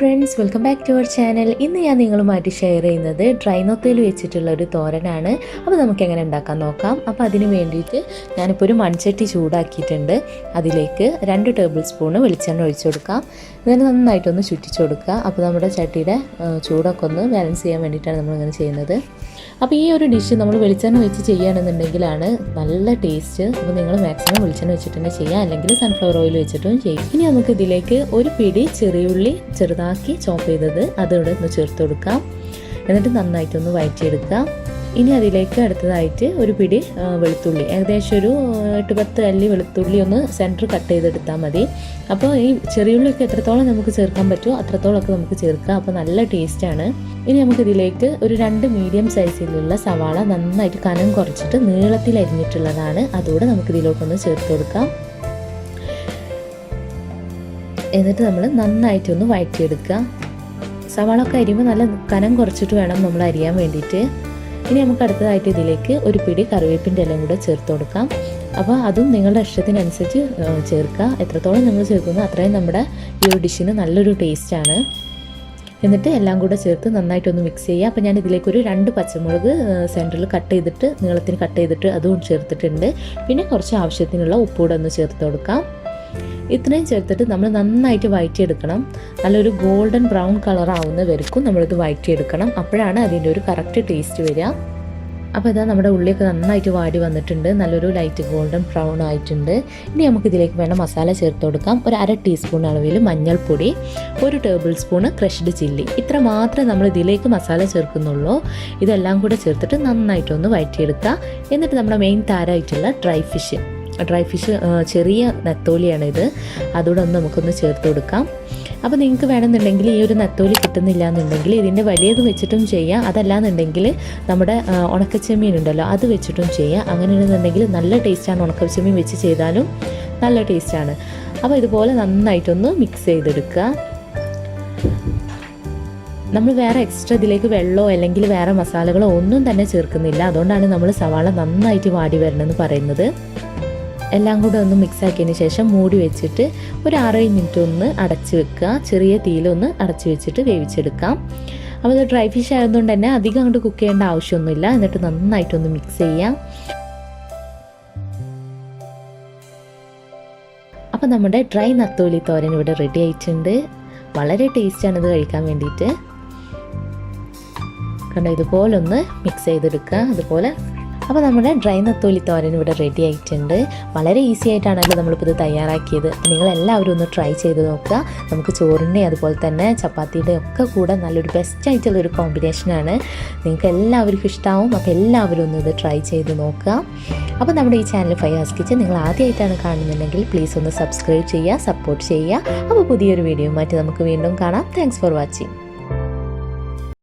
Friends, welcome back to our channel. ഇന്ന് ഞാൻ നിങ്ങളുമായിട്ട് ഷെയർ ചെയ്യുന്നത് ഡ്രൈ നൊത്തയിൽ വെച്ചിട്ടുള്ള ഒരു തോരനാണ്. അപ്പോൾ നമുക്ക് എങ്ങനെ ഉണ്ടാക്കാൻ നോക്കാം. അപ്പോൾ അതിന് വേണ്ടിയിട്ട് ഞാനിപ്പോൾ ഒരു മൺചട്ടി ചൂടാക്കിയിട്ടുണ്ട്. അതിലേക്ക് 2 ടേബിൾ സ്പൂൺ വെളിച്ചെണ്ണ ഒഴിച്ചു കൊടുക്കാം. എന്നിട്ട് നന്നായിട്ടൊന്ന് ചുറ്റിച്ചു കൊടുക്കുക. അപ്പോൾ നമ്മുടെ ചട്ടിയുടെ ചൂടൊക്കെ ഒന്ന് ബാലൻസ് ചെയ്യാൻ വേണ്ടിയിട്ടാണ് നമ്മളിങ്ങനെ ചെയ്യുന്നത്. അപ്പോൾ ഈ ഒരു ഡിഷ് നമ്മൾ വെളിച്ചെണ്ണ വെച്ച് ചെയ്യുകയാണെന്നുണ്ടെങ്കിലാണ് നല്ല ടേസ്റ്റ്. അപ്പോൾ നിങ്ങൾ മാക്സിമം വെളിച്ചെണ്ണ വെച്ചിട്ട് തന്നെ ചെയ്യുക, അല്ലെങ്കിൽ സൺഫ്ലവർ ഓയിൽ വെച്ചിട്ടും ചെയ്യും. ഇനി നമുക്ക് ഇതിലേക്ക് ഒരു പിടി ചെറിയുള്ളി ചെറുതാക്കി ചോപ്പ് ചെയ്തത് അതോടെ ഒന്ന് ചേർത്ത് കൊടുക്കാം. എന്നിട്ട് നന്നായിട്ടൊന്ന് വഴറ്റിയെടുക്കുക. ഇനി അതിലേക്ക് അടുത്തതായിട്ട് ഒരു പിടി വെളുത്തുള്ളി, ഏകദേശം ഒരു 8-10 അല്ലി വെളുത്തുള്ളി ഒന്ന് സെൻറ്റർ കട്ട് ചെയ്തെടുത്താൽ മതി. അപ്പോൾ ഈ ചെറിയുള്ളിയൊക്കെ എത്രത്തോളം നമുക്ക് ചേർക്കാൻ പറ്റുമോ അത്രത്തോളമൊക്കെ നമുക്ക് ചേർക്കാം. അപ്പോൾ നല്ല ടേസ്റ്റാണ്. ഇനി നമുക്കിതിലേക്ക് ഒരു 2 മീഡിയം സൈസിലുള്ള സവാള നന്നായിട്ട് കനം കുറച്ചിട്ട് നീളത്തിൽ അരിഞ്ഞിട്ടുള്ളതാണ്, അതുകൂടെ നമുക്കിതിലോട്ടൊന്ന് ചേർത്ത് കൊടുക്കാം. എന്നിട്ട് നമ്മൾ നന്നായിട്ടൊന്ന് വഴറ്റിയെടുക്കുക. സവാള ഒക്കെ അരിയുമ്പോൾ നല്ല കനം കുറച്ചിട്ട് വേണം നമ്മൾ അരിയാൻ വേണ്ടിയിട്ട്. ഇനി നമുക്ക് അടുത്തതായിട്ട് ഇതിലേക്ക് ഒരു പിടി കറിവേപ്പിൻ്റെ ഇലയും കൂടെ ചേർത്ത് കൊടുക്കാം. അപ്പോൾ അതും നിങ്ങളുടെ ഇഷ്ടത്തിനനുസരിച്ച് ചേർക്കുക. എത്രത്തോളം നമ്മൾ ചേർക്കുന്നു അത്രയും നമ്മുടെ ഈ ഒരു ഡിഷിന് നല്ലൊരു ടേസ്റ്റാണ്. എന്നിട്ട് എല്ലാം കൂടെ ചേർത്ത് നന്നായിട്ടൊന്ന് മിക്സ് ചെയ്യുക. അപ്പോൾ ഞാൻ ഇതിലേക്ക് ഒരു 2 പച്ചമുളക് സെൻറ്ററിൽ കട്ട് ചെയ്തിട്ട് നീളത്തിന് കട്ട് ചെയ്തിട്ട് അതും ചേർത്തിട്ടുണ്ട്. പിന്നെ കുറച്ച് ആവശ്യത്തിനുള്ള ഉപ്പൂടെ ഒന്ന് ചേർത്ത് കൊടുക്കാം. ഇത്രയും ചേർത്തിട്ട് നമ്മൾ നന്നായിട്ട് വഴറ്റിയെടുക്കണം. നല്ലൊരു ഗോൾഡൻ ബ്രൗൺ കളർ ആവുന്ന വരെക്കും നമ്മളിത് വഴറ്റിയെടുക്കണം. അപ്പോഴാണ് അതിൻ്റെ ഒരു കറക്റ്റ് ടേസ്റ്റ് വരിക. അപ്പോൾ ഇതാ നമ്മുടെ ഉള്ളിയൊക്കെ നന്നായിട്ട് വാടി വന്നിട്ടുണ്ട്. നല്ലൊരു ലൈറ്റ് ഗോൾഡൻ ബ്രൗൺ ആയിട്ടുണ്ട്. ഇനി നമുക്കിതിലേക്ക് വേണ്ട മസാല ചേർത്ത് കൊടുക്കാം. ഒരു 1/2 ടീസ്പൂൺ അളവിൽ മഞ്ഞൾപ്പൊടി, 1 ടേബിൾ സ്പൂൺ ക്രഷ്ഡ് ചില്ലി, ഇത്ര മാത്രമേ നമ്മൾ ഇതിലേക്ക് മസാല ചേർക്കുന്നുള്ളൂ. ഇതെല്ലാം കൂടെ ചേർത്തിട്ട് നന്നായിട്ടൊന്ന് വഴറ്റിയെടുക്കുക. എന്നിട്ട് നമ്മുടെ മെയിൻ താരമായിട്ടുള്ള ഡ്രൈ ഫിഷ് ചെറിയ നെത്തോലിയാണ് ഇത്, അതുകൂടെ ഒന്ന് നമുക്കൊന്ന് ചേർത്ത് കൊടുക്കാം. അപ്പോൾ നിങ്ങൾക്ക് വേണമെന്നുണ്ടെങ്കിൽ ഈ ഒരു നെത്തോലി കിട്ടുന്നില്ല എന്നുണ്ടെങ്കിൽ ഇതിൻ്റെ വലിയത് വെച്ചിട്ടും ചെയ്യാം. അതല്ലാന്നുണ്ടെങ്കിൽ നമ്മുടെ ഉണക്കച്ചെമ്മീൻ ഉണ്ടല്ലോ അത് വെച്ചിട്ടും ചെയ്യാം. അങ്ങനെയാണെന്നുണ്ടെങ്കിൽ നല്ല ടേസ്റ്റാണ്. ഉണക്കച്ചെമ്മീൻ വെച്ച് ചെയ്താലും നല്ല ടേസ്റ്റാണ്. അപ്പോൾ ഇതുപോലെ നന്നായിട്ടൊന്ന് മിക്സ് ചെയ്തെടുക്കുക. നമ്മൾ വേറെ എക്സ്ട്രാ ഇതിലേക്ക് വെള്ളമോ അല്ലെങ്കിൽ വേറെ മസാലകളോ ഒന്നും തന്നെ ചേർക്കുന്നില്ല. അതുകൊണ്ടാണ് നമ്മൾ സവാള നന്നായിട്ട് വാടി വരണമെന്ന് പറയുന്നത്. എല്ലാം കൂടെ ഒന്ന് മിക്സ് ആക്കിയതിന് ശേഷം മൂടി വെച്ചിട്ട് ഒരു 6 മിനിറ്റ് ഒന്ന് അടച്ച് വെക്കുക. ചെറിയ തീയിലൊന്ന് അടച്ച് വെച്ചിട്ട് വേവിച്ചെടുക്കാം. അപ്പോൾ ഇത് ഡ്രൈ ഫിഷ് ആയതുകൊണ്ട് തന്നെ അധികം അങ്ങോട്ട് കുക്ക് ചെയ്യേണ്ട ആവശ്യമൊന്നുമില്ല. എന്നിട്ട് നന്നായിട്ടൊന്ന് മിക്സ് ചെയ്യാം. അപ്പോൾ നമ്മുടെ ഡ്രൈ നത്തോലി തോരൻ ഇവിടെ റെഡി ആയിട്ടുണ്ട്. വളരെ ടേസ്റ്റാണ് ഇത് കഴിക്കാൻ വേണ്ടിയിട്ട്. കണ്ടോ, ഇതുപോലെ ഒന്ന് മിക്സ് ചെയ്തെടുക്കുക. അതുപോലെ അപ്പോൾ നമ്മുടെ ഡ്രൈ നത്തോലി തോരൻ ഇവിടെ റെഡി ആയിട്ടുണ്ട്. വളരെ ഈസി ആയിട്ടാണല്ലോ നമ്മളിപ്പോൾ ഇത് തയ്യാറാക്കിയത്. നിങ്ങളെല്ലാവരും ഒന്ന് ട്രൈ ചെയ്ത് നോക്കുക. നമുക്ക് ചോറിൻ്റെ അതുപോലെ തന്നെ ചപ്പാത്തിയുടെ ഒക്കെ കൂടെ നല്ലൊരു ബെസ്റ്റ് ആയിട്ടുള്ളൊരു കോമ്പിനേഷനാണ്. നിങ്ങൾക്ക് എല്ലാവർക്കും ഇഷ്ടമാവും. അപ്പോൾ എല്ലാവരും ഒന്ന് ഇത് ട്രൈ ചെയ്ത് നോക്കുക. അപ്പോൾ നമ്മുടെ ഈ ചാനൽ ഫയാസ് കിച്ചൻ നിങ്ങൾ ആദ്യമായിട്ടാണ് കാണുന്നുണ്ടെങ്കിൽ പ്ലീസ് ഒന്ന് സബ്സ്ക്രൈബ് ചെയ്യുക, സപ്പോർട്ട് ചെയ്യുക. അപ്പോൾ പുതിയൊരു വീഡിയോയുമായിട്ട് നമുക്ക് വീണ്ടും കാണാം. Thanks for watching.